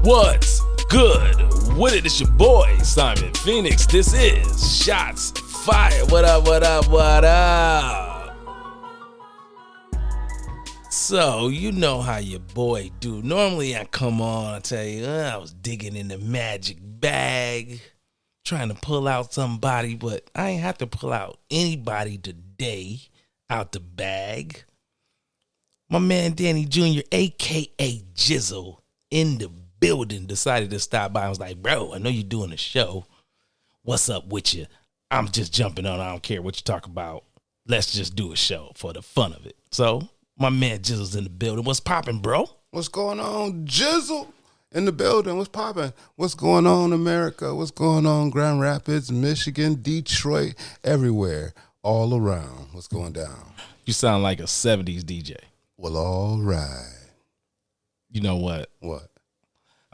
What's good with it? It's your boy, Simon Phoenix. This is Shots Fired. What up, what up, what up? So, you know how your boy do. Normally, I come on and tell you, I was digging in the magic bag, trying to pull out somebody, but I ain't have to pull out anybody today out the bag. My man, Danny Jr., a.k.a. Jizzle, in the building, decided to stop by. I was like, bro, I know you're doing a show. What's up with you? I'm just jumping on. I don't care what you talk about. Let's just do a show for the fun of it. So my man Jizzle's in the building. What's popping, bro? What's going on, Jizzle? In the building. What's popping? What's going on, America? What's going on, Grand Rapids, Michigan, Detroit, everywhere, all around? What's going down? You sound like a 70s DJ. Well, all right. You know what? What?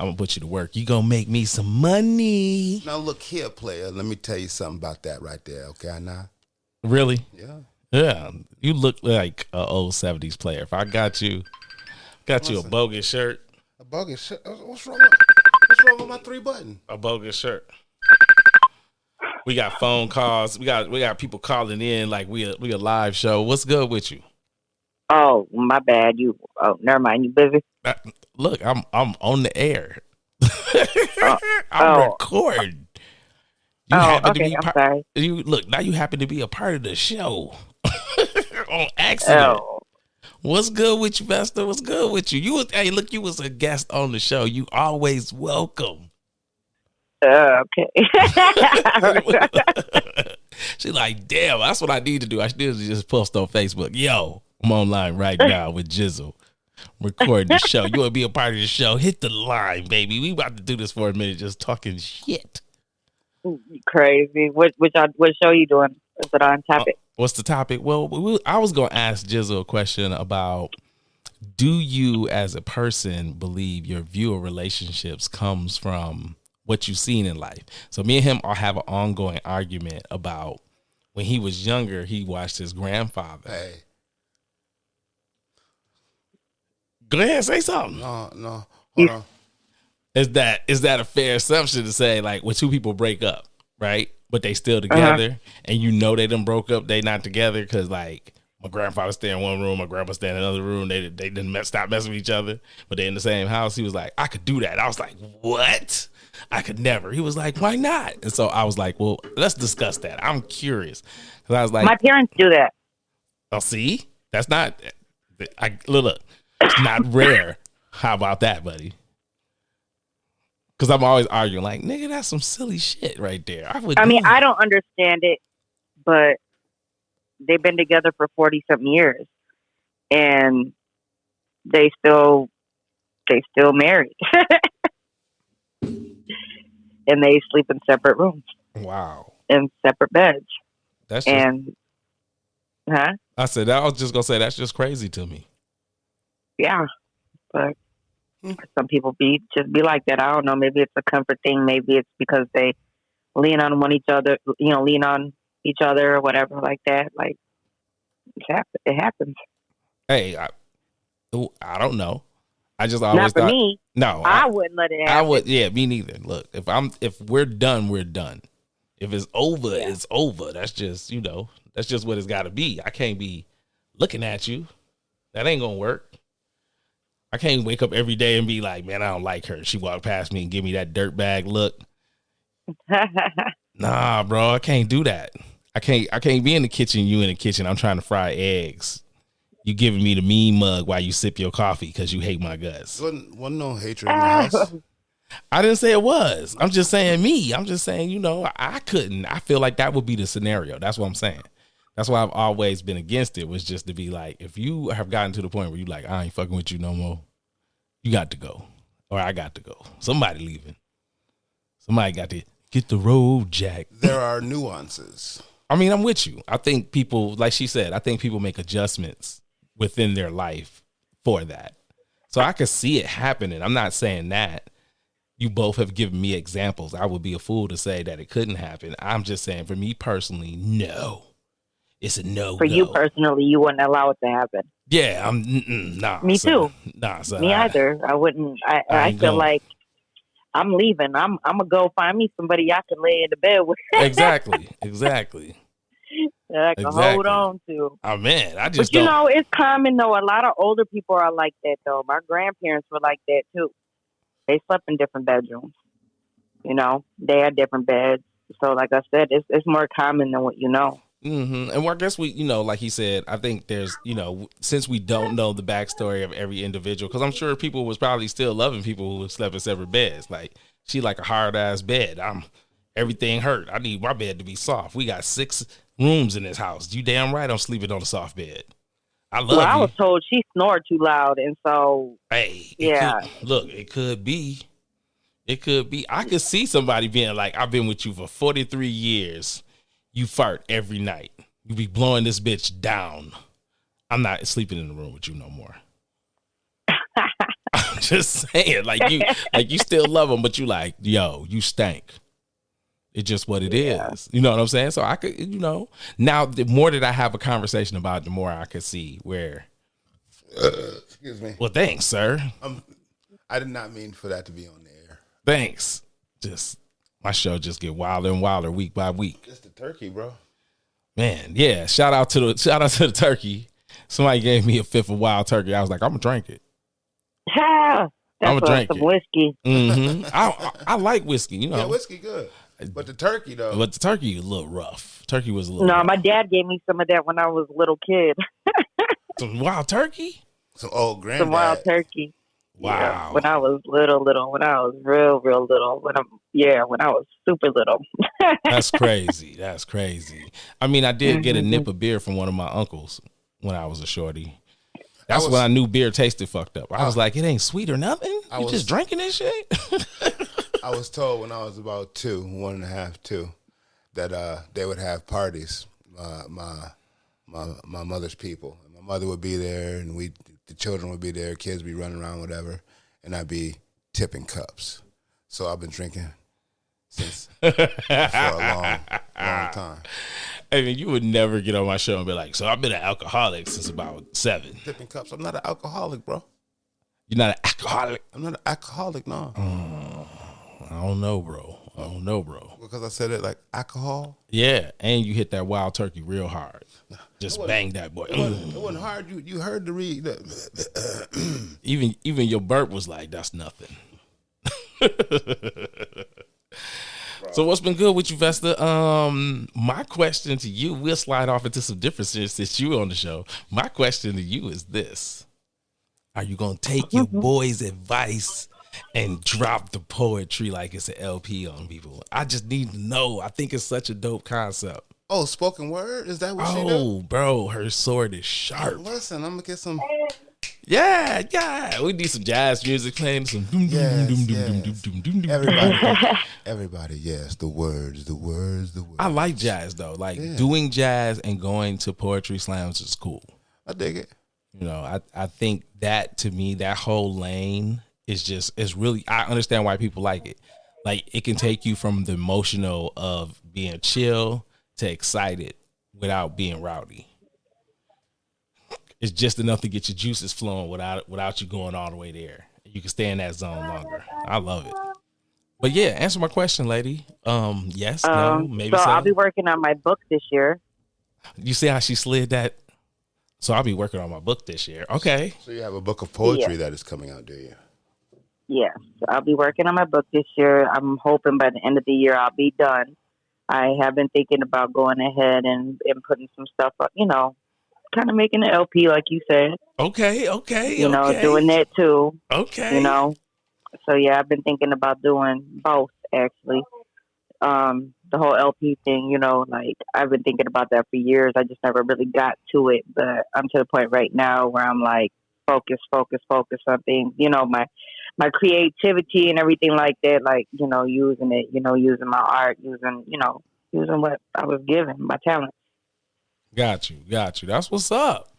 I'm going to put you to work. You going to make me some money. Now, look here, player. Let me tell you something about that right there, okay, now? Really? Yeah. Yeah. You look like an old 70s player. If I got you a bogus shirt. A bogus shirt? What's wrong with my 3-button? A bogus shirt. We got phone calls. We got people calling in like we a live show. What's good with you? Oh, my bad. Never mind. You busy? Look, I'm on the air. I'm recording. Okay. I'm sorry. Now you happen to be a part of the show on accident. Oh. What's good with you, Vesta? What's good with you? You was a guest on the show. You always welcome. Okay. She's like, damn, that's what I need to do. I should just post on Facebook. Yo, I'm online right now with Jizzle. Recording the show. You want to be a part of the show? Hit the line, baby. We about to do this for a minute, just talking shit. Crazy. What show you doing? Is it on topic? What's the topic? Well, I was going to ask Jizzle a question about, do you as a person believe your view of relationships comes from what you've seen in life? So me and him all have an ongoing argument about when he was younger, he watched his grandfather. Hey. Go ahead, say something. No. Hold on. Is that a fair assumption to say, like, when two people break up, right, but they still together, and you know they done broke up, they not together because, like, my grandfather stay in one room, my grandpa stay in another room, they didn't stop messing with each other, but they in the same house. He was like, I could do that. I was like, what? I could never. He was like, why not? And so I was like, well, let's discuss that. I'm curious. Because I was like, my parents do that. Oh, see? That's not, look, it's not rare. How about that, buddy? Because I'm always arguing like, nigga, that's some silly shit right there. I don't understand it, but they've been together for 40-something years, and they still married, and they sleep in separate rooms. Wow. In separate beds. That's just, huh? I said I was just gonna say that's just crazy to me. Yeah, but some people be like that. I don't know. Maybe it's a comfort thing. Maybe it's because they lean on each other or whatever like that. Like it happens. Hey, I don't know. I just always not for thought, me. No, I wouldn't let it happen. I would. Yeah, me neither. Look, if we're done, we're done. If it's over, it's over. That's just that's just what it's got to be. I can't be looking at you. That ain't gonna work. I can't wake up every day and be like, man, I don't like her. She walked past me and give me that dirtbag look. Nah, bro, I can't do that. I can't be in the kitchen. You in the kitchen. I'm trying to fry eggs. You giving me the mean mug while you sip your coffee because you hate my guts. Wasn't no hatred in the house. I didn't say it was. I'm just saying me. I'm just saying, I couldn't. I feel like that would be the scenario. That's what I'm saying. That's why I've always been against it, was just to be like, if you have gotten to the point where you like, I ain't fucking with you no more, you got to go. Or I got to go. Somebody leaving. Somebody got to get the road, Jack. There are nuances. I mean, I'm with you. I think people, like she said, I think people make adjustments within their life for that. So I could see it happening. I'm not saying that. You both have given me examples. I would be a fool to say that it couldn't happen. I'm just saying, for me personally, no. It's a no. For you personally, you wouldn't allow it to happen. Yeah, I'm nah. Me son. too. Nah, son. Me either. I wouldn't. I feel like I'm leaving. I'm gonna go find me somebody I can lay in the bed with. Exactly. That I can hold on to. Oh man, I But just don't. it's common though. A lot of older people are like that though. My grandparents were like that too. They slept in different bedrooms. They had different beds. So like I said, it's more common than what you know. Mm-hmm. And well, I guess we, like he said, I think there's, since we don't know the backstory of every individual, because I'm sure people was probably still loving people who slept in separate beds. Like she like a hard ass bed. Everything hurt. I need my bed to be soft. We got 6 rooms in this house. You damn right I'm sleeping on a soft bed. I love you. I was told she snored too loud, and so hey, yeah. It could be. It could be. I could see somebody being like, I've been with you for 43 years. You fart every night. You be blowing this bitch down. I'm not sleeping in the room with you no more. I'm just saying, like you still love him, but you like, yo, you stank. It's just what it is. You know what I'm saying? So I could, now the more that I have a conversation about it, the more I could see where. Excuse me. Well, thanks, sir. I did not mean for that to be on the air. Thanks. Just my show just get wilder and wilder week by week. It's the turkey, bro. Man, yeah. Shout out to the turkey. Somebody gave me a 5th of wild turkey. I was like, I'm gonna drink it. Yeah, I'm gonna drink some whiskey. Mm-hmm. I like whiskey. Yeah, whiskey good. But the turkey though. But the turkey was a little rough. Turkey was a little. No, rough. my dad gave me some of that when I was a little kid. Some wild turkey. Some old granddad. Some wild turkey. Wow. Yeah, when I was little, when I was real little, when I was super little. That's crazy. I mean, I did get a nip of beer from one of my uncles when I was a shorty. That's when I knew beer tasted fucked up. I was like, it ain't sweet or nothing. You just drinking this shit? I was told when I was about 2, 1.5, 2, that they would have parties. My mother's people. And my mother would be there, and the children would be there, kids would be running around, whatever, and I'd be tipping cups. So I've been drinking since for a long time. I mean, you would never get on my show and be like, so I've been an alcoholic since about 7. Tipping cups. I'm not an alcoholic, bro. You're not an alcoholic? I'm not an alcoholic, no. I don't know, bro. Because I said it like alcohol? Yeah, and you hit that wild turkey real hard. Just bang that boy. It wasn't hard. You heard the read. Even your burp was like, that's nothing. So what's been good with you, Vesta? My question to you, we'll slide off into some differences since you on the show. My question to you is this. Are you going to take your boy's advice and drop the poetry like it's an LP on people? I just need to know. I think it's such a dope concept. Oh, spoken word? Is that what she does? Oh, bro, her sword is sharp. Listen, I'm going to get some... Yeah. We need some jazz music playing. Some Everybody, yes. The words. I like jazz, though. Like, doing jazz and going to poetry slams is cool. I dig it. I think that, to me, that whole lane is really, I understand why people like it. Like, it can take you from the emotional of being chill to excited without being rowdy. It's just enough to get your juices flowing without you going all the way there. You can stay in that zone longer. I love it. But yeah, answer my question, lady. Yes, no, maybe so. I'll be working on my book this year. You see how she slid that? So I'll be working on my book this year. Okay. So you have a book of poetry that is coming out, do you? Yes, I'll be working on my book this year. I'm hoping by the end of the year I'll be done. I have been thinking about going ahead and putting some stuff up, kind of making an LP like you said. Okay. Doing that too. Okay. So yeah, I've been thinking about doing both actually. The whole LP thing, like I've been thinking about that for years. I just never really got to it, but I'm to the point right now where I'm like focus on things, my creativity and everything like that, like, using it, using my art, using what I was given, my talent. Got you. That's what's up.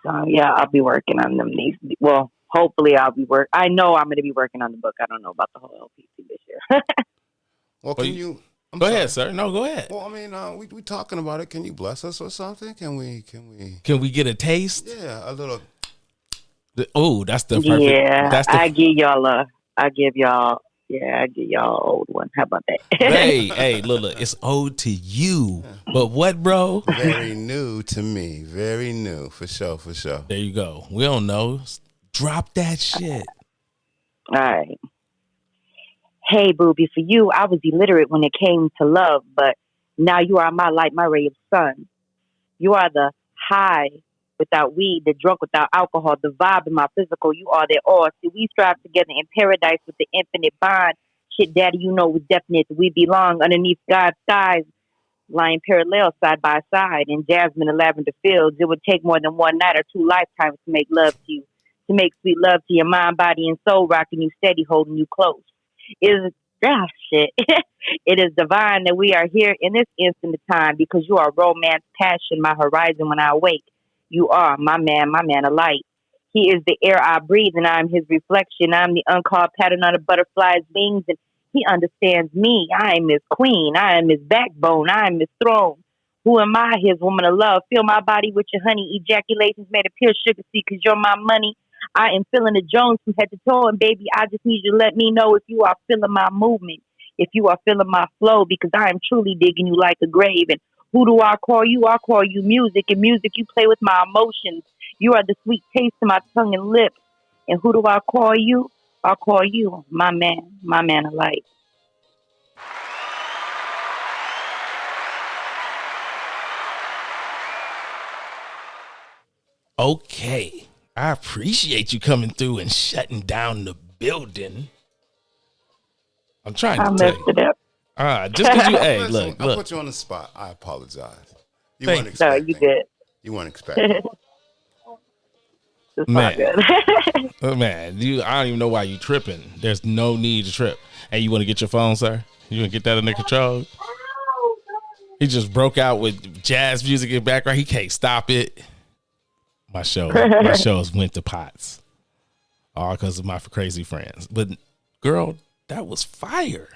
So yeah, I'll be working on them hopefully I know I'm going to be working on the book. I don't know about the whole LP this year. Well, can you go ahead, sir. No, go ahead. Well, I mean, we talking about it. Can you bless us or something? Can we get a taste? Yeah, a little. Oh, that's the perfect. Yeah, I give y'all Yeah, I give y'all an old one. How about that? Hey, look, it's ode to you. But what, bro? Very new to me. Very new, for sure, for sure. There you go. We don't know. Drop that shit. All right. Hey, booby, for you, I was illiterate when it came to love, but now you are my light, my ray of sun. You are the high without weed, the drunk without alcohol, the vibe in my physical. You are their all. See, we strive together in paradise with the infinite bond. Shit, daddy, you know it's definite. We belong underneath God's skies, lying parallel side by side in jasmine and lavender fields. It would take more than one night or two lifetimes to make love to you, to make sweet love to your mind, body, and soul, rocking you steady, holding you close. It is shit. It is divine that we are here in this instant of time because you are romance, passion, my horizon when I awake. You are my man of light. He is the air I breathe and I'm his reflection. I'm the uncalled pattern on a butterfly's wings and he understands me. I am his queen. I am his backbone. I am his throne. Who am I? His woman of love. Fill my body with your honey. Ejaculations made of pure sugar, see, because you're my money. I am feeling the Jones from head to toe, and baby, I just need you to let me know if you are feeling my movement, if you are feeling my flow, because I am truly digging you like a grave. And who do I call you? I call you music, and music, you play with my emotions. You are the sweet taste of my tongue and lips. And who do I call you? I call you my man of light. Okay. I appreciate you coming through and shutting down the building. I'm trying to tell you. It up. Just because you, hey, Listen, look. I put you on the spot. I apologize. You Thank weren't you. expecting. No, you good. You weren't expecting. It's Man. all good. Oh, man, I don't even know why you tripping. There's no need to trip. Hey, you want to get your phone, sir? You want to get that under control? He just broke out with jazz music in the background. He can't stop it. My shows went to pots. All because of my crazy friends. But, girl, that was fire.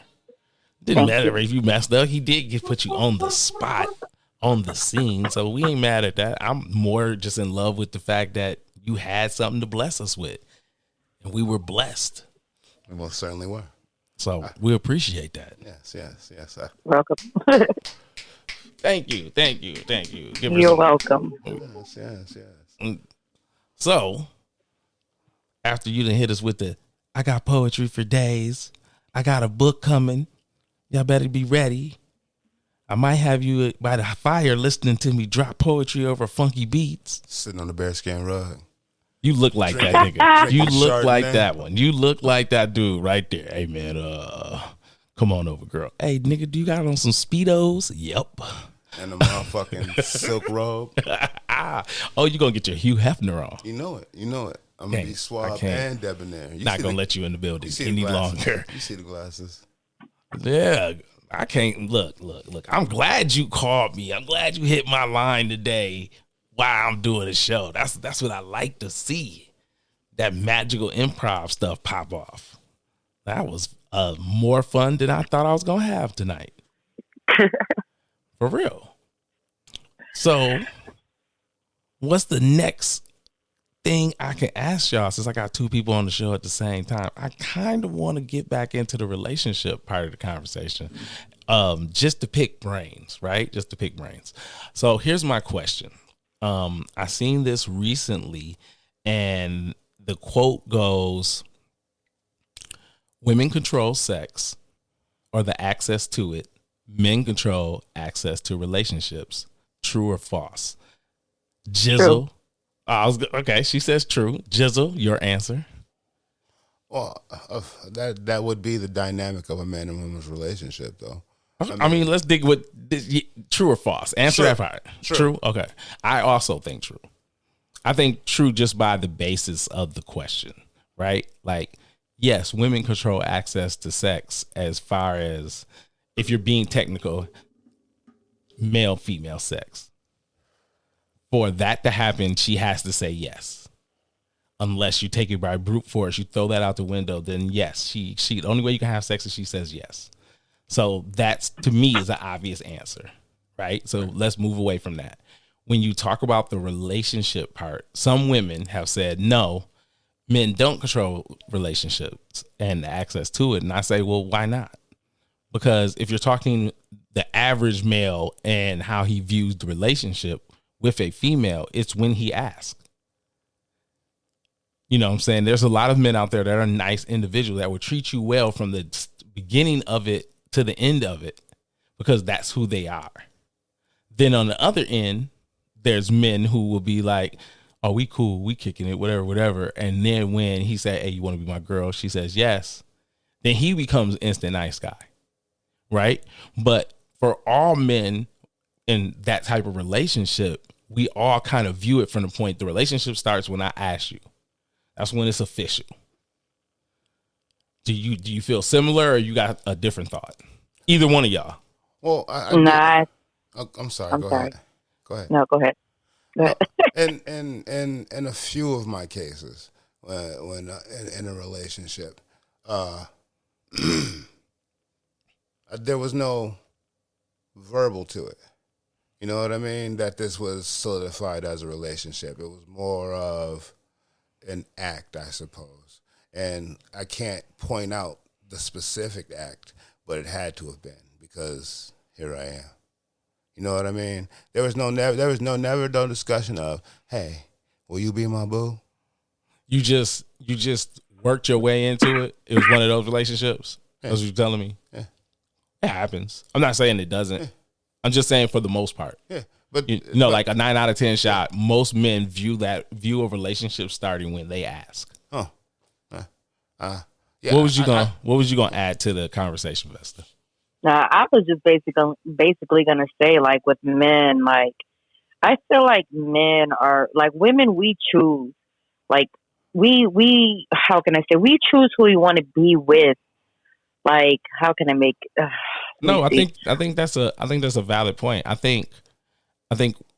Didn't matter if you messed up. He did put you on the spot, on the scene. So we ain't mad at that. I'm more just in love with the fact that you had something to bless us with. And we were blessed. We most certainly were. So we appreciate that. Yes. Welcome. Thank you. You're welcome. Yes. So, after you done hit us with the, I got poetry for days. I got a book coming. Y'all better be ready. I might have you by the fire listening to me drop poetry over funky beats. Sitting on the bearskin rug. You look like that nigga. You look Chardonnay. like that one. You look like that dude right there. Hey, man, come on over, girl. Hey, nigga, do you got on some Speedos? Yep. And a motherfucking silk robe. Oh, you gonna get your Hugh Hefner on. You know it. I'm going to be suave and debonair. Not going to let you in the building any longer. You see the glasses. Yeah, I can't. Look. I'm glad you called me. I'm glad you hit my line today while I'm doing the show. That's what I like to see. That magical improv stuff pop off. That was more fun than I thought I was going to have tonight. For real. So, what's the next thing I can ask y'all, since I got two people on the show at the same time? I kind of want to get back into the relationship part of the conversation, just to pick brains, right? Just to pick brains. So here's my question. I seen this recently, and the quote goes, women control sex or the access to it. Men control access to relationships. True or false? Jizzle. Okay, she says true. Jizzle, your answer. Well, that would be the dynamic of a man and woman's relationship, though. I mean, let's dig with this, true or false. Answer that part. True. Okay. I also think true. I think true just by the basis of the question, right? Like, yes, women control access to sex as far as, if you're being technical, male-female sex. For that to happen, she has to say yes. Unless you take it by brute force, you throw that out the window, then yes, she the only way you can have sex is she says yes. So that's, to me, is an obvious answer, right? So let's move away from that. When you talk about the relationship part, some women have said, no, men don't control relationships and the access to it. And I say, well, why not? Because if you're talking the average male and how he views the relationship with a female, it's when he asks. You know what I'm saying? There's a lot of men out there that are nice individuals that will treat you well from the beginning of it to the end of it because that's who they are. Then on the other end, there's men who will be like, oh, we cool, we kicking it, whatever. And then when he said, hey, you want to be my girl? She says yes. Then he becomes instant nice guy, right? But for all men in that type of relationship, we all kind of view it from the point the relationship starts when I ask you. That's when it's official. Do you feel similar or you got a different thought? Either one of y'all. Well, I'm sorry. Go ahead. No, go ahead. In a few of my cases, when in a relationship, there was no verbal to it. You know what I mean? That this was solidified as a relationship. It was more of an act, I suppose. And I can't point out the specific act, but it had to have been because here I am. You know what I mean? There was never no discussion of, hey, will you be my boo? You just worked your way into it. It was one of those relationships. Yeah. That's what you're telling me. Yeah. It happens. I'm not saying it doesn't. Yeah. I'm just saying for the most part. Yeah. But like a 9 out of 10 shot, most men view a relationship starting when they ask. Oh. Yeah. What was you gonna add to the conversation, Vesta? Now, I was just basically gonna say, like, with men, like, I feel like men are like women. We choose, like, we how can I say, we choose who we want to be with. Like, how can I make? No, I think that's a valid point. I think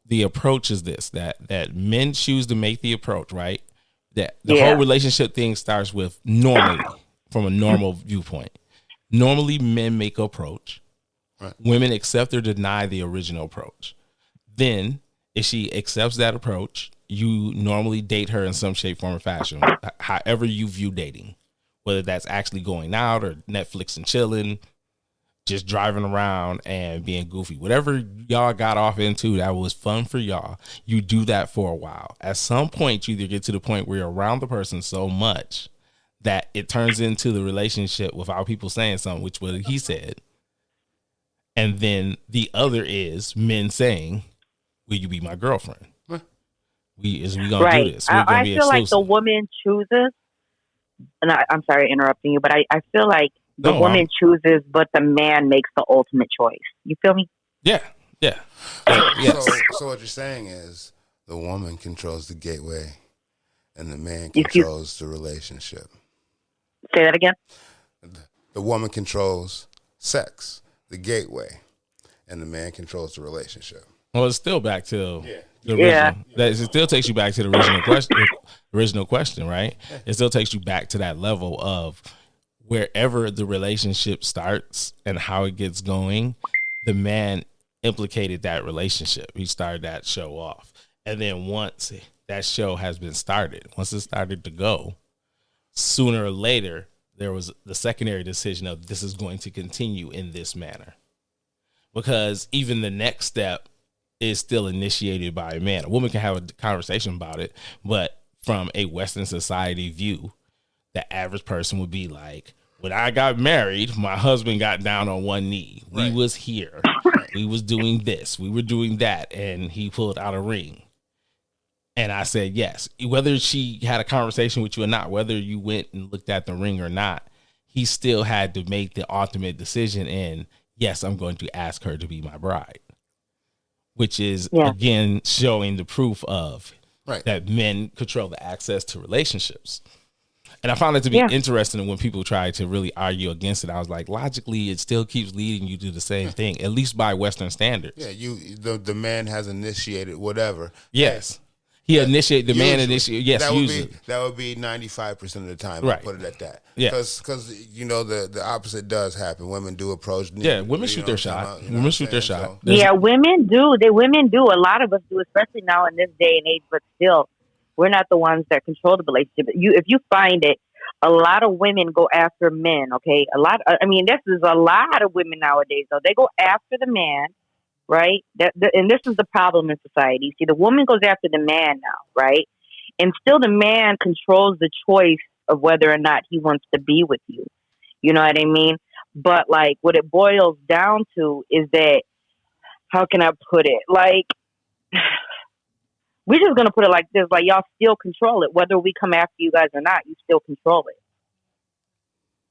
the approach is this, that men choose to make the approach, right? That the whole relationship thing starts with normally, from a normal viewpoint. Normally, men make approach. Right. Women accept or deny the original approach. Then, if she accepts that approach, you normally date her in some shape, form, or fashion, however you view dating. Whether that's actually going out or Netflix and chilling, just driving around and being goofy. Whatever y'all got off into that was fun for y'all, you do that for a while. At some point, you either get to the point where you're around the person so much that it turns into the relationship without people saying something, which was he said. And then the other is men saying, will you be my girlfriend? We gonna do this. We're gonna be feel exclusive. Like the woman chooses, and I'm sorry interrupting you, but I feel like the woman chooses, but the man makes the ultimate choice. You feel me? Yeah. Yes. So what you're saying is the woman controls the gateway and the man controls the relationship. Say that again. The woman controls sex, the gateway, and the man controls the relationship. Well, it's still back to the original. It still takes you back to the original question, right? It still takes you back to that level of wherever the relationship starts and how it gets going, the man implicated that relationship. He started that show off. And then once that show has been started, once it started to go, sooner or later, there was the secondary decision of this is going to continue in this manner. Because even the next step is still initiated by a man. A woman can have a conversation about it, but from a Western society view, the average person would be like, when I got married, my husband got down on one knee. Right. We was here. We was doing this. We were doing that. And he pulled out a ring. And I said, yes. Whether she had a conversation with you or not, whether you went and looked at the ring or not, he still had to make the ultimate decision. And yes, I'm going to ask her to be my bride. Which is, again, showing the proof of that men control the access to relationships. And I found it to be interesting when people try to really argue against it. I was like, logically, it still keeps leading you to the same thing, at least by Western standards. Yeah, the man has initiated whatever. Yes. He initiated, the man initiated, yes, usually. That would be 95% of the time, right. Put it at that. Yeah. Because, you know, the opposite does happen. Women do approach. Women shoot their shot. Women shoot their shot. Yeah, women do. Women do. A lot of us do, especially now in this day and age, but still, We're not the ones that control the relationship. If you find it, a lot of women go after men. Okay, this is a lot of women nowadays. Though they go after the man, right? And this is the problem in society. See, the woman goes after the man now, right? And still, the man controls the choice of whether or not he wants to be with you. You know what I mean? But like, what it boils down to is that, how can I put it? Like, we're just gonna put it like this: like, y'all still control it, whether we come after you guys or not. You still control it.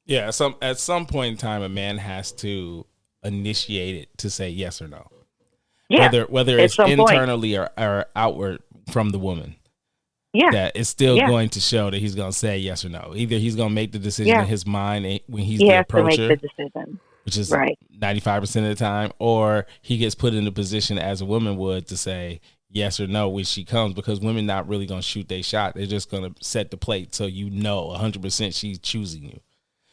Yeah. At some point in time, a man has to initiate it to say yes or no. Yeah. Whether it's internally or outward from the woman. Yeah. That it's still going to show that he's going to say yes or no. Either he's going to make the decision in his mind when he's the approacher, to make the decision, which is 95% of the time, or he gets put in a position as a woman would to say yes or no when she comes, because women not really going to shoot their shot. They're just going to set the plate so 100% she's choosing you.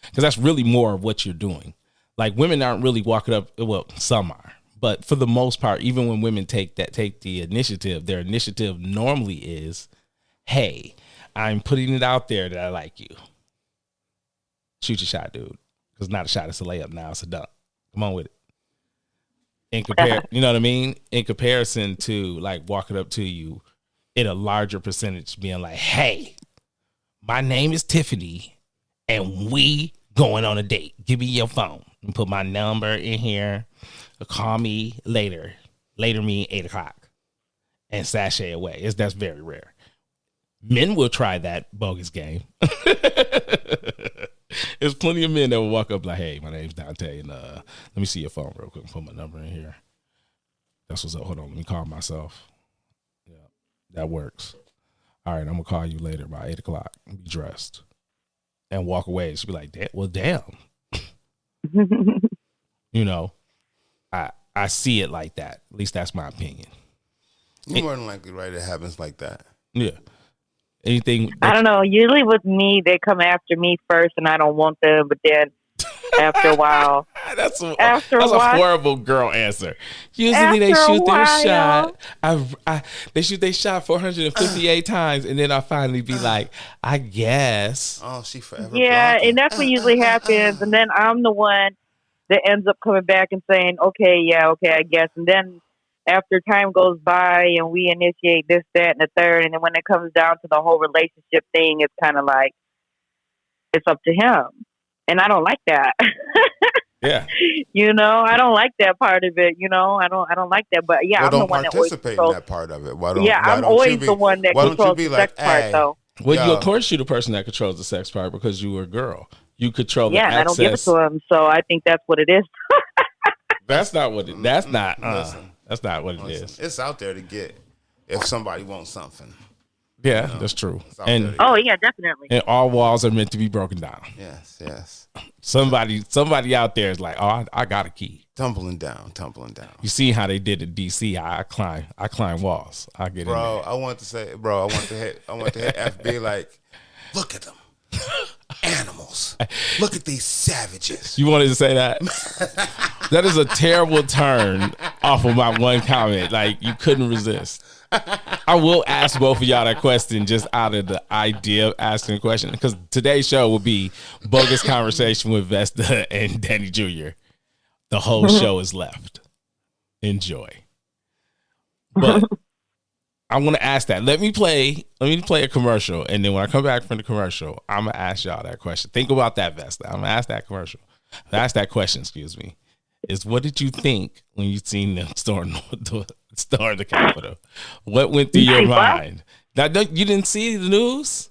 Because that's really more of what you're doing. Like, women aren't really walking up, well, some are. But for the most part, even when women take the initiative, their initiative normally is, hey, I'm putting it out there that I like you. Shoot your shot, dude. Because not a shot, it's a layup now. It's a dunk. Come on with it. You know what I mean? In comparison to like walking up to you in a larger percentage being like, hey, my name is Tiffany and we going on a date. Give me your phone and put my number in here. Call me later. Later mean 8:00 and sashay away. That's very rare. Men will try that bogus game. There's plenty of men that will walk up like, hey, my name's Dante, and let me see your phone real quick and put my number in here. That's what's up. Hold on, let me call myself. Yeah, that works. All right, I'm going to call you later by 8:00. Be dressed. And walk away. She'll be like, damn. You know, I see it like that. At least that's my opinion. You're more than likely right. It happens like that. Yeah. Anything? I don't know. Usually with me, they come after me first, and I don't want them. But then after a while, that's a horrible girl answer. Usually they shoot their shot. They shoot their shot 458 times, and then I finally be like, I guess. Oh, she forever. Yeah, blocking. and that's what usually happens. And then I'm the one that ends up coming back and saying, okay, I guess. And then after time goes by and we initiate this, that, and the third, and then when it comes down to the whole relationship thing, it's kind of like, it's up to him. And I don't like that. Yeah. You know, I don't like that part of it. You know, I don't like that. But yeah, well, I'm the one that always participate in that part of it. I'm always the one that controls the sex part, though. Well, of course, you're the person that controls the sex part because you were a girl. You control the access. Yeah, I don't give it to him, so I think that's what it is. That's not what it. That's not. That's not what it is. It's out there to get if somebody wants something. Yeah, that's true. And yeah, definitely. And all walls are meant to be broken down. Yes. Somebody out there is like, oh, I got a key. Tumbling down. You see how they did in DC? I climb walls. I get in there. I want to hit FB like, look at them. Animals. Look at these savages. You wanted to say that? That is a terrible turn off of my one comment. Like, you couldn't resist. I will ask both of y'all that question just out of the idea of asking a question, because today's show will be bogus conversation with Vesta and Danny Jr. The whole show is left. Enjoy. But I want to ask that. Let me play a commercial, and then when I come back from the commercial, I'm gonna ask y'all that question. Think about that, Vesta. I'm gonna ask that question. Excuse me. Is what did you think when you seen them storm the Capitol? What went through your mind? Now, you didn't see the news?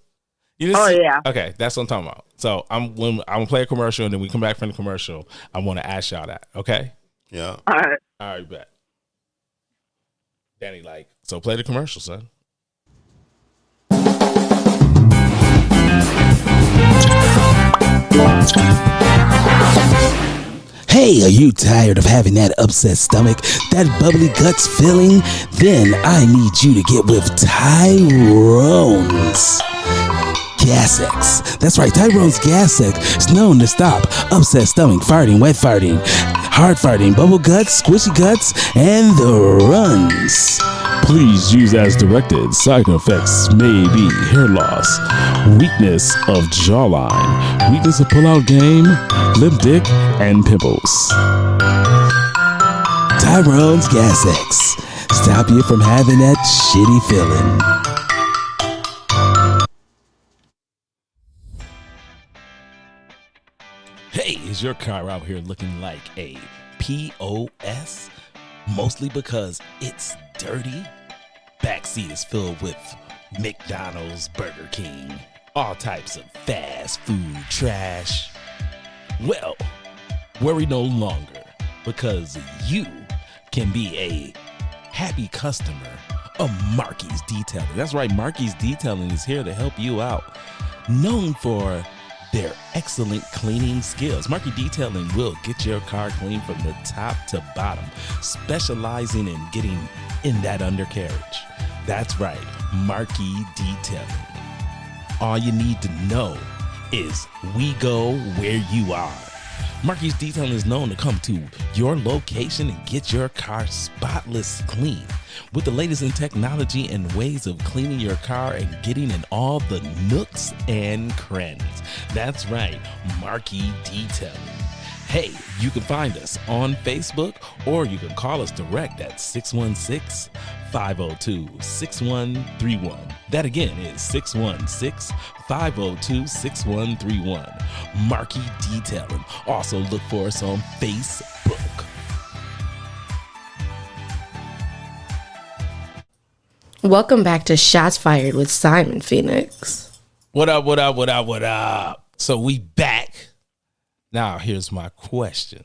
Yeah. Okay, that's what I'm talking about. So I'm gonna play a commercial, and then we come back from the commercial. I want to ask y'all that. Okay? Yeah. All right, bet. Danny, so play the commercial, son. Hey, are you tired of having that upset stomach, that bubbly guts feeling? Then I need you to get with Tyrone's Gas X. That's right, Tyrone's Gas X is known to stop upset stomach, farting, wet farting, hard farting, bubble guts, squishy guts, and the runs. Please use as directed. Side effects may be hair loss, weakness of jawline, weakness of pull-out game, lip dick, and pimples. Tyrone's Gas X. Stop you from having that shitty feeling. Hey, is your car out here looking like a POS? Mostly because it's dirty? Backseat is filled with McDonald's, Burger King, all types of fast food trash. Well, worry no longer, because you can be a happy customer of Marky's Detailing. That's right, Marky's Detailing is here to help you out. Known for their excellent cleaning skills, Marky Detailing will get your car clean from the top to bottom, specializing in getting in that undercarriage. That's right, Marky Detailing. All you need to know is we go where you are. Marky's Detailing is known to come to your location and get your car spotless clean. With the latest in technology and ways of cleaning your car and getting in all the nooks and crannies. That's right, Marky Detailing. Hey, you can find us on Facebook or you can call us direct at 616-502-6131. That again is 616-502-6131. Marky Detailing. Also look for us on Facebook. Welcome back to Shots Fired with Simon Phoenix. What up, what up, what up, what up? So we back. Now, here's my question.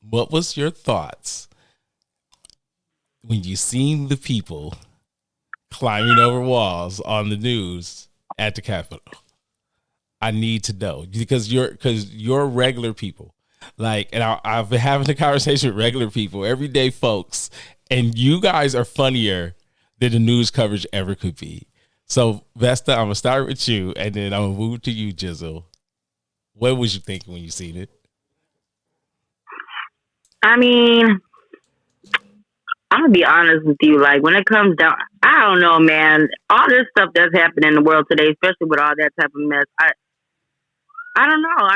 What was your thoughts when you seen the people climbing over walls on the news at the Capitol? I need to know because you're regular people. Like, and I've been having a conversation with regular people, everyday folks, and you guys are funnier than the news coverage ever could be. So, Vesta, I'm gonna start with you, and then I'm gonna move to you, Jizzle. What was you thinking when you seen it? I mean, I'm gonna be honest with you. Like, when it comes down, I don't know, man. All this stuff that's happening in the world today, especially with all that type of mess, I don't know.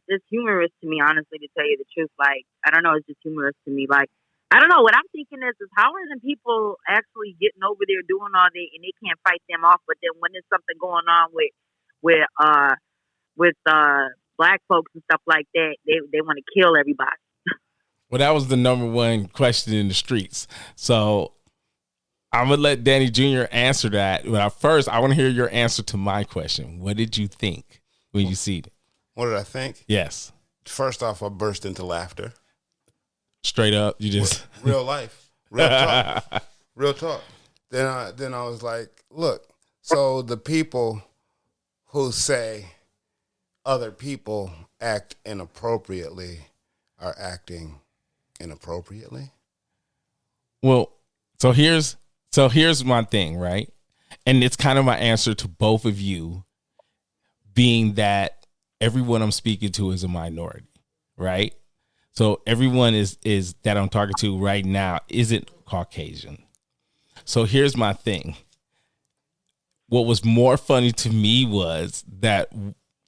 It's humorous to me, honestly, to tell you the truth. Like, I don't know. It's just humorous to me. Like, I don't know. What I'm thinking is how are the people actually getting over there doing all that, and they can't fight them off? But then when there's something going on with black folks and stuff like that, they want to kill everybody. Well, that was the number one question in the streets. So I'm going to let Danny Jr. answer that. But first, I want to hear your answer to my question. What did you think when you see it? What did I think? Yes. First off, I burst into laughter. Straight up, you just... Real life. Real talk. Real talk. Then I was like, look, so the people who say other people act inappropriately are acting inappropriately? Well, so here's my thing, right? And it's kind of my answer to both of you, being that everyone I'm speaking to is a minority, right? So everyone is that I'm talking to right now isn't Caucasian. So here's my thing. What was more funny to me was that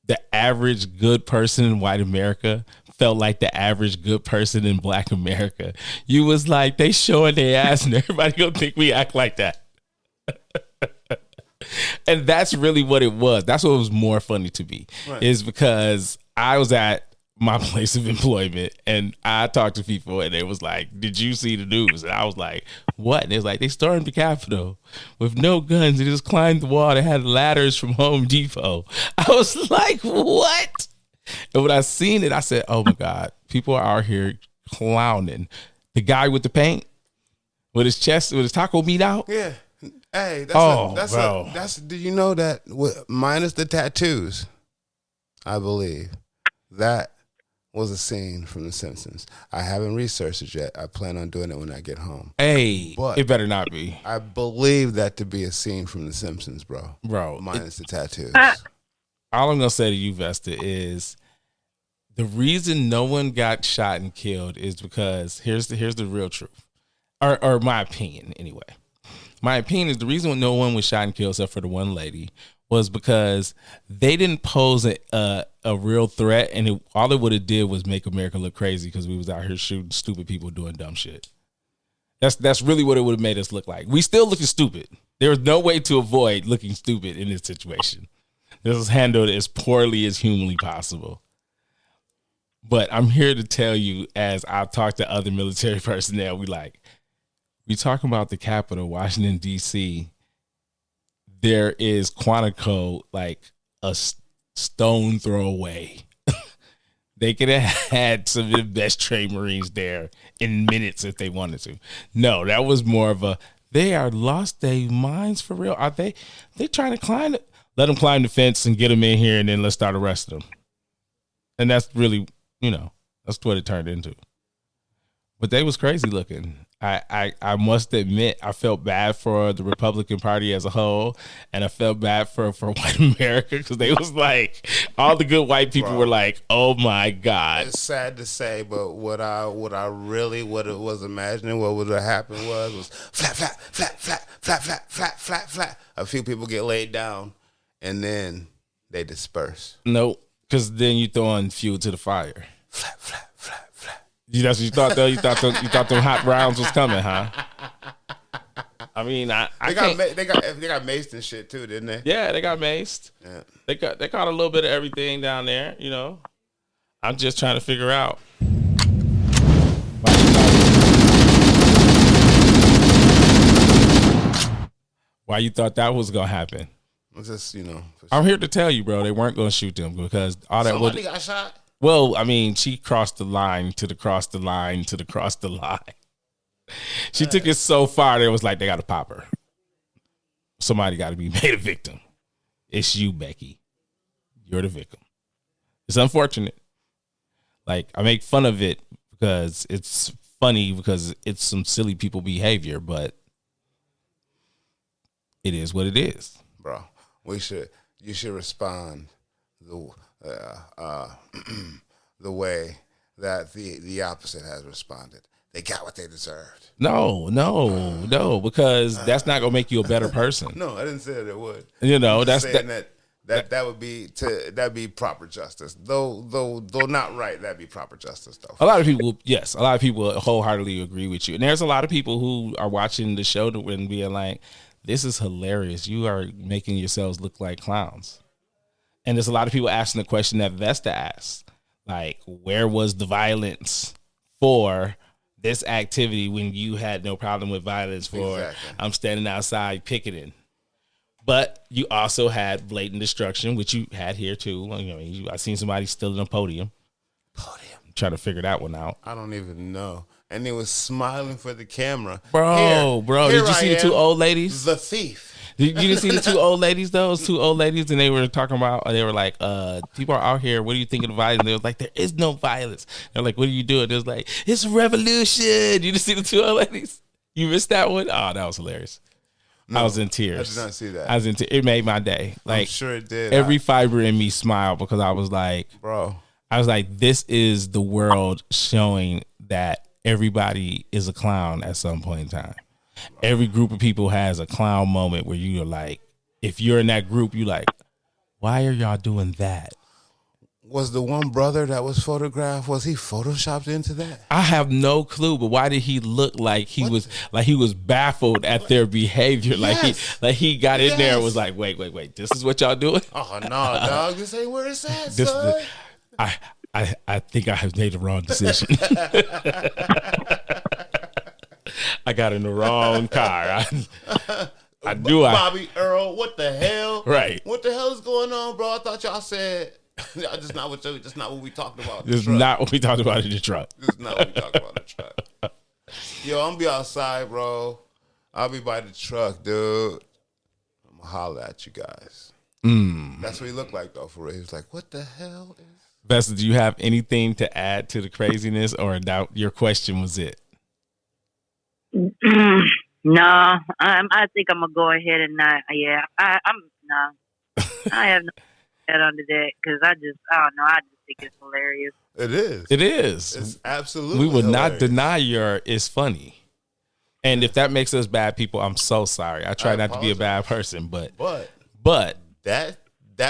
the average good person in white America felt like the average good person in black America. You was like, they showing their ass and everybody gonna think we act like that. And that's really what it was. That's what was more funny to me, right? Is because I was at my place of employment and I talked to people and they was like, did you see the news? And I was like, what? And it was like, they stormed the Capitol with no guns. They just climbed the wall. They had ladders from Home Depot. I was like, what? And when I seen it, I said, oh my God, people are out here clowning. The guy with the paint, with his chest, with his taco meat out. Yeah. Hey, that's do you know that minus the tattoos, I believe, that was a scene from The Simpsons. I haven't researched it yet. I plan on doing it when I get home. Hey, but it better not be. I believe that to be a scene from The Simpsons, bro. Minus the tattoos. All I'm going to say to you, Vesta, is the reason no one got shot and killed is because here's the real truth, or my opinion anyway. My opinion is the reason no one was shot and killed except for the one lady was because they didn't pose a real threat, and all it would have did was make America look crazy because we was out here shooting stupid people doing dumb shit. That's really what it would have made us look like. We still looking stupid. There was no way to avoid looking stupid in this situation. This was handled as poorly as humanly possible. But I'm here to tell you, as I talk to other military personnel, we talking about the Capitol, Washington, D.C., there is Quantico like a stone throw away. They could have had some of the best trained Marines there in minutes if they wanted to. No, that was more of a, they are lost their minds for real. Are they trying to climb it? Let them climb the fence and get them in here, and then let's start arresting them. And that's really, that's what it turned into. But they was crazy looking. I must admit, I felt bad for the Republican Party as a whole, and I felt bad for white America because they was like, all the good white people were like, oh my God. It's sad to say, but what I really was imagining what would have happened was flat, flat, flat, flat, flat, flat, flat, flat, flat. A few people get laid down, and then they disperse. Nope, because then you throwing fuel to the fire. Flat, flat, flat, flat. That's what you thought, though? You thought them hot rounds was coming, huh? I mean, they got maced and shit too, didn't they? Yeah, they got maced. Yeah. They caught a little bit of everything down there, I'm just trying to figure out why you thought that was gonna happen. Just I'm here to tell you, bro, they weren't gonna shoot them because all that somebody got shot. Well, I mean, she crossed the line to the cross the line to the cross the line. She took it so far that it was like they got to pop her. Somebody got to be made a victim. It's you, Becky. You're the victim. It's unfortunate. Like, I make fun of it because it's funny because it's some silly people behavior, but it is what it is. Bro, you should respond the way that the opposite has responded. They got what they deserved. No, because that's not gonna make you a better person. No, I didn't say that it would. That's saying that would be proper justice. Though not right, that'd be proper justice though. A lot of people wholeheartedly agree with you, and there's a lot of people who are watching the show and being like, "This is hilarious. You are making yourselves look like clowns." And there's a lot of people asking the question that Vesta asked, like, where was the violence for this activity when you had no problem with violence for exactly. I'm standing outside picketing? But you also had blatant destruction, which you had here too. I seen somebody stealing a podium. Trying to figure that one out. I don't even know. And they was smiling for the camera. Bro, did you see the two old ladies? The thief. You didn't see the two old ladies, though? Those two old ladies, and they were talking about, they were like, people are out here, what are you thinking of violence? They were like, there is no violence. They're like, what are you doing? They was like, it's a revolution. You didn't see the two old ladies? You missed that one? Oh, that was hilarious. No, I was in tears. I did not see that. I was in tears. It made my day. Like, I'm sure it did. Every fiber in me smiled because I was like, bro. I was like, this is the world showing that everybody is a clown at some point in time. Every group of people has a clown moment where you're like, if you're in that group, you're like, why are y'all doing that? Was the one brother that was photographed, was he photoshopped into that? I have no clue, but why did he look like he was baffled at their behavior? Yes. Like he got in there and was like, wait, this is what y'all doing? Oh no, dog, this ain't where it's at, son. I think I have made the wrong decision. I got in the wrong car. I knew Bobby Earl, what the hell? Right. What the hell is going on, bro? I thought y'all said just not what we talked about. This is not what we talked about in the truck. This is not what we talked about in the truck. Yo, I'm gonna be outside, bro. I'll be by the truck, dude. I'm gonna holler at you guys. That's what he looked like, though, for real. He was like, what the hell is... Vesta, do you have anything to add to the craziness, or your question was it? No, I think I'm gonna go ahead and not. Yeah, I have no head under that because I don't know. I just think it's hilarious. It is. It is. It's absolutely. We would hilarious. not deny it's funny. And if that makes us bad people, I'm so sorry. I try not to be a bad person, but that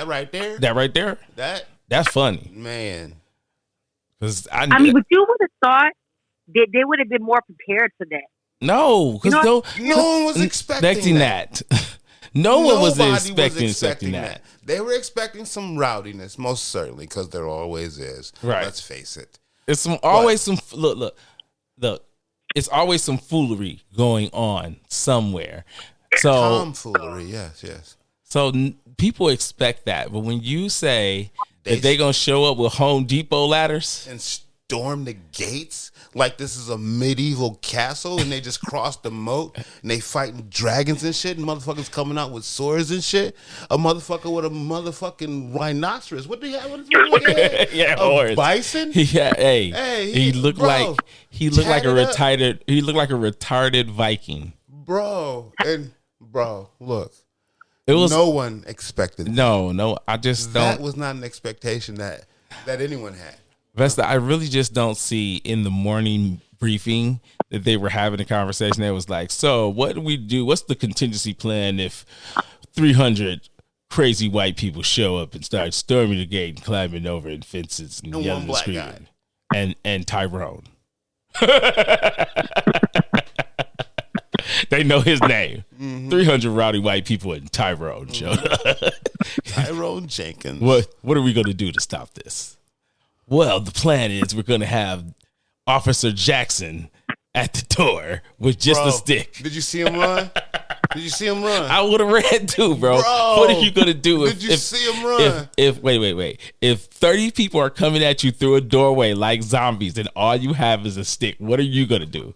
right there, that's funny, man. Because I mean, but you would have thought they would have been more prepared for that. no, because no one was expecting that. No one was Nobody expecting that. They were expecting some rowdiness, most certainly, because there always is. Right. Let's face it. It's always some look. It's always some foolery going on somewhere. So Tomfoolery, yes. So people expect that, but when you say that they're gonna show up with Home Depot ladders and storm the gates like this is a medieval castle, and they just cross the moat and they fighting dragons and shit, and motherfuckers coming out with swords and shit. A motherfucker with a motherfucking rhinoceros. What do you have? What yeah, a bison. Yeah, he looked like a retarded Viking, bro. And bro, look. It was no one expected that. No, I just don't. That was not an expectation that anyone had. Vesta, I really just don't see in the morning briefing that they were having a conversation that was like, so what do we do? What's the contingency plan if 300 crazy white people show up and start storming the gate and climbing over in fences and yelling and screaming? And Tyrone. They know his name. Mm-hmm. 300 rowdy white people and Tyrone showed up. Tyrone Jenkins. What are we going to do to stop this? Well, the plan is we're going to have Officer Jackson at the door with just a stick. Did you see him run? I would have ran too, bro. What are you going to do if you see him run? Wait. If 30 people are coming at you through a doorway like zombies and all you have is a stick, what are you going to do?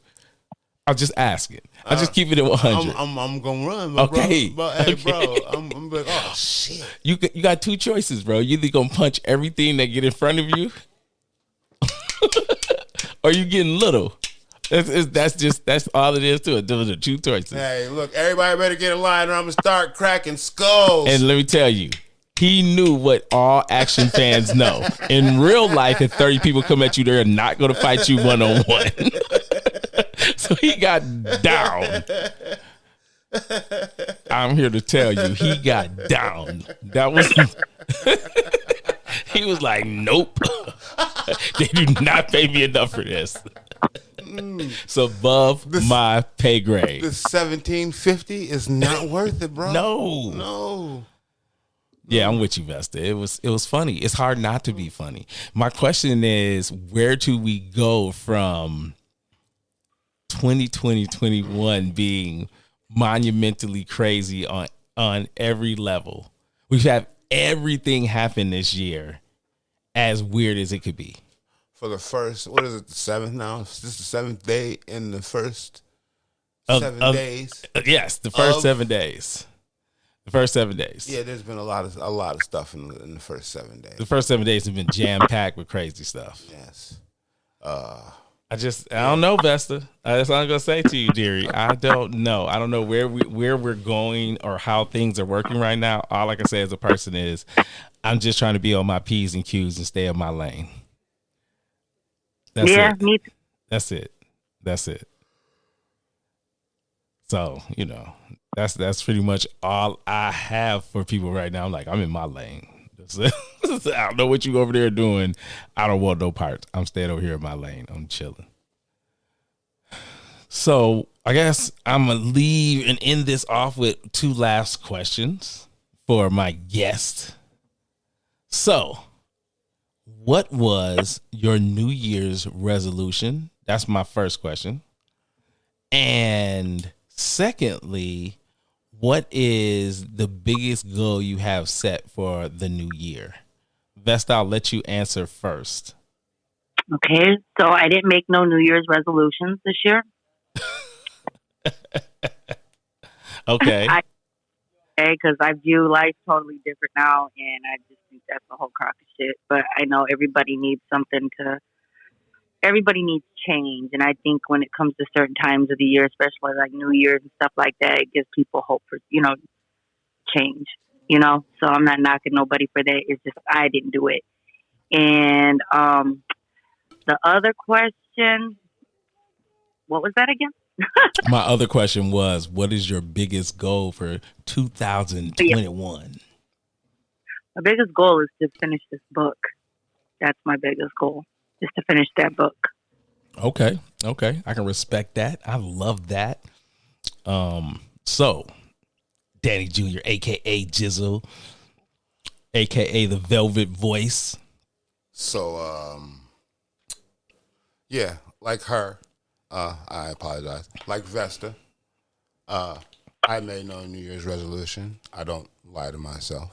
I'm just asking. I'm just keeping it 100. I'm gonna run. Okay. Bro, I'm like, oh shit. You got two choices, bro. You either gonna punch everything that get in front of you, or you getting little. That's all it is to it. Those are two choices. Hey, look, everybody better get in line, or I'm gonna start cracking skulls. And let me tell you, he knew what all action fans know. In real life, if 30 people come at you, they're not gonna fight you one-on-one. So he got down. I'm here to tell you, he got down. That was he was like, nope. They do not pay me enough for this. It's above my pay grade. The $17.50 is not worth it, bro. No. Yeah, I'm with you, Vesta. It was funny. It's hard not to be funny. My question is, where do we go from 2020-21 being monumentally crazy on every level? We've had everything happen this year as weird as it could be. For the first, what is it, the seventh now? Is this the seventh day in the first 7 days? Yes, the first 7 days. The first 7 days. Yeah, there's been a lot of stuff in the first 7 days. The first 7 days have been jam-packed with crazy stuff. Yes. I don't know, Vesta. That's all I'm gonna say to you, dearie. I don't know. I don't know where we're going or how things are working right now. All I can say as a person is, I'm just trying to be on my P's and Q's and stay in my lane. That's it. Me too. That's it. So, that's pretty much all I have for people right now. I'm like, I'm in my lane. I don't know what you over there doing. I don't want no parts. I'm staying over here in my lane. I'm chilling. So I guess I'm going to leave and end this off with two last questions for my guest. So what was your New Year's resolution? That's my first question. And secondly, what is the biggest goal you have set for the new year? Vesta, I'll let you answer first. Okay, so I didn't make no New Year's resolutions this year. Okay. Because I view life totally different now, and I just think that's a whole crock of shit. But I know everybody needs everybody needs change. And I think when it comes to certain times of the year, especially like New Year's and stuff like that, it gives people hope for, change, So I'm not knocking nobody for that. It's just I didn't do it. And the other question, what was that again? My other question was, what is your biggest goal for 2021? My biggest goal is to finish this book. That's my biggest goal, is to finish that book. Okay. I can respect that. I love that. So Danny Jr., aka Jizzle, aka the Velvet Voice. So, yeah, like her, I apologize. Like Vesta, I made no New Year's resolution. I don't lie to myself.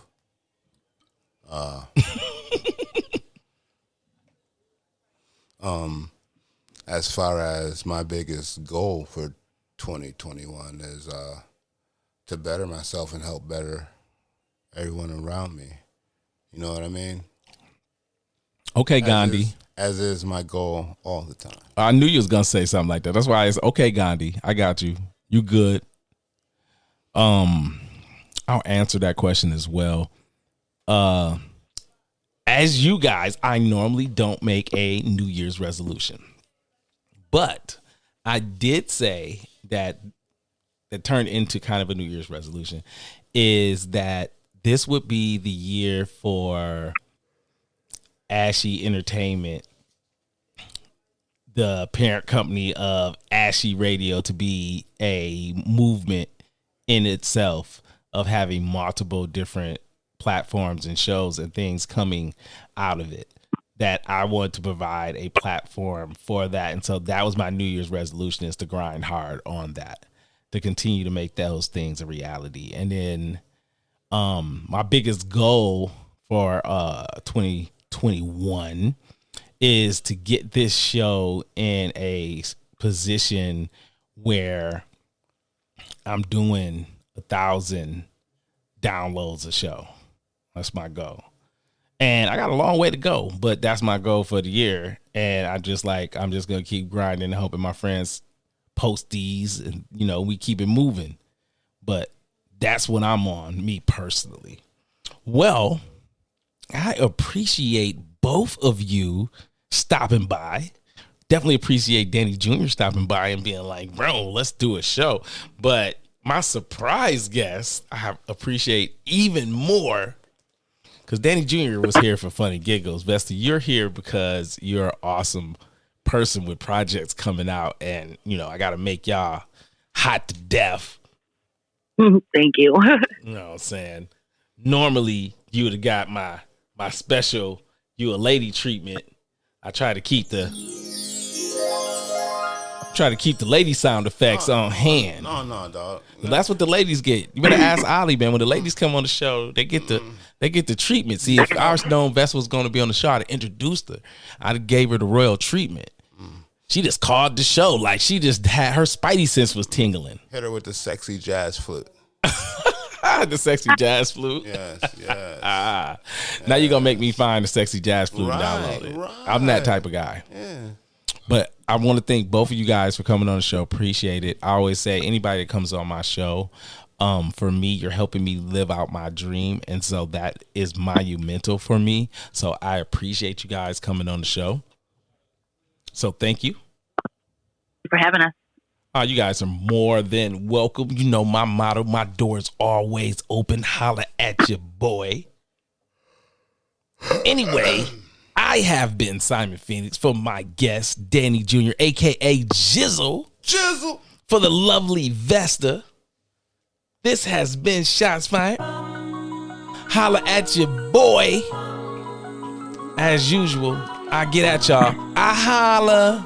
As far as my biggest goal for 2021 is to better myself and help better everyone around me. You know what I mean? Okay, Gandhi. As is my goal all the time. I knew you was gonna say something like that. That's why it's okay, Gandhi. I got you. You good. I'll answer that question as well. As you guys, I normally don't make a New Year's resolution. But I did say that turned into kind of a New Year's resolution is that this would be the year for Ashy Entertainment, the parent company of Ashy Radio, to be a movement in itself of having multiple different platforms and shows and things coming out of it, that I want to provide a platform for that. And so that was my New Year's resolution, is to grind hard on that, to continue to make those things a reality. And then my biggest goal for 2021 is to get this show in a position where I'm doing 1,000 downloads a show. That's my goal. And I got a long way to go, but that's my goal for the year. And I'm just going to keep grinding and hoping my friends post these and, we keep it moving. But that's what I'm on, me personally. Well, I appreciate both of you stopping by. Definitely appreciate Danny Jr. stopping by and being like, bro, let's do a show. But my surprise guest, I appreciate even more, because Danny Jr. was here for funny giggles. Vesta, you're here because you're an awesome person with projects coming out. And, I got to make y'all hot to death. Thank you. You know what I'm saying? Normally, you would have got my special, you a lady treatment. I try to keep the lady sound effects on hand. No, dog. That's what the ladies get. You better ask Ollie, man. When the ladies come on the show, they get the treatment. See, if I was known Vesta was going to be on the show, I'd introduced her. I gave her the royal treatment. She just called the show like she just had her spidey sense was tingling. Hit her with the sexy jazz flute. The sexy jazz flute. Yes. Now you're gonna make me find the sexy jazz flute and download it. Right. I'm that type of guy. Yeah. But I want to thank both of you guys for coming on the show. Appreciate it. I always say anybody that comes on my show, for me, you're helping me live out my dream. And so that is monumental for me. So I appreciate you guys coming on the show. So thank you. For having us. You guys are more than welcome. You know my motto, my door's always open. Holla at your boy. Anyway, I have been Simon Phoenix for my guest, Danny Jr., a.k.a. Jizzle. For the lovely Vesta. This has been Shots Fired. Holla at your boy. As usual, I get at y'all. I holla.